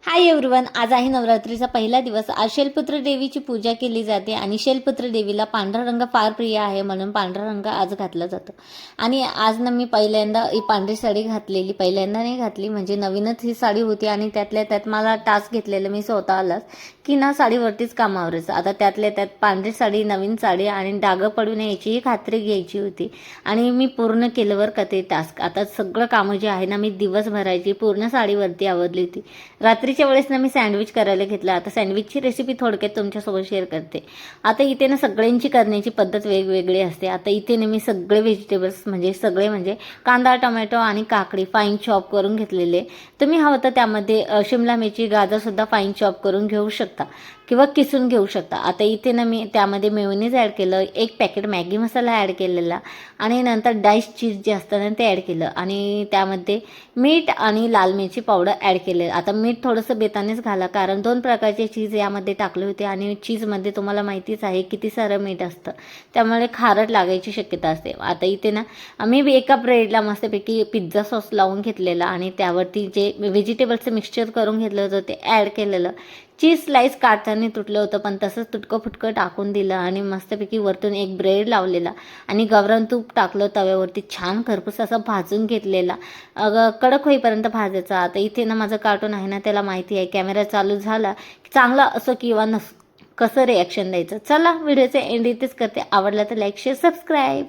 Hi everyone, आज आहे नवरात्रीचा पहिला दिवस। आज शैलपुत्र देवीची पूजा केली जाते आणि शैलपुत्र देवीला पांढरा रंग फार प्रिय आहे, म्हणून पांढरा रंग आज घातला जातो। आणि आज ना मी पहिल्यांदा ही पांढरी साडी घातलेली, पहिल्यांदा नाही घातली, म्हणजे नवीनच ही साडी होती आणि त्यातल्या त्यात मला टास्क घेतलेलं मी स्वतःलाच की ना साडीवरतीच काम आवरायचं। आता त्यातल्या त्यात पांढरी साडी, नवीन साडी आणि डाग पडू नये याचीही खात्री घ्यायची होती आणि मी पूर्ण केल्यावर का ते टास्क। आता सगळं कामं जे आहे ना मी दिवसभराची पूर्ण साडीवरती आवरली होती। रात्रीच्या वेळेस ना मी सँडविच करायला घेतला। आता सँडविचची रेसिपी थोडक्यात तुमच्यासोबत शेअर करते। आता इथे ना सगळ्यांची करण्याची पद्धत वेगवेगळी असते। आता इथे ना मी सगळे व्हेजिटेबल्स म्हणजे कांदा, टोमॅटो आणि काकडी फाईन चॉप करून घेतलेले। तुम्ही हवं तर त्यामध्ये शिमला मिरची, गाजरसुद्धा फाईन चॉप करून घेऊ शकता किंवा किसून घेऊ शकता। आता इथे ना मी त्यामध्ये मेयोनीज ॲड केलं, एक पॅकेट मॅगी मसाला ॲड केलेला आणि नंतर डाईस चीज जे असतं ना ते ॲड केलं आणि त्यामध्ये मीठ आणि लाल मिरची पावडर ॲड केलं। आता मीठ थोडंसं बेतानेच घाला, कारण 2 प्रकारचे चीज यामध्ये टाकले होते आणि चीजमध्ये तुम्हाला माहितीच आहे किती सारं मीठ असतं, त्यामुळे खारट लागायची शक्यता असते। आता इथे ना मी एका ब्रेडला मस्तपैकी पिझ्झा सॉस लावून घेतलेला आणि त्यावरती जे व्हेजिटेबल्सचं मिक्सचर करून घेतलं होतं ते ॲड केलेलं। चीज स्लाइस काढताना तुटलं होतं, पण तसंच तुटकं फुटकं टाकून दिलं आणि मस्तपैकी वरतून एक ब्रेड लावलेला आणि गावरान तूप टाकलं तव्यावरती, छान खरपूस असं भाजून घेतलेला, कडक होईपर्यंत भाजायचा। आता इथे ना माझं कार्टून आहे ना त्याला माहिती आहे कॅमेरा चालू झाला चांगला असो किंवा कसं रिॲक्शन द्यायचं। चला व्हिडिओचे एंड इथेच करते। आवडला तर लाईक, शेअर, सबस्क्राईब।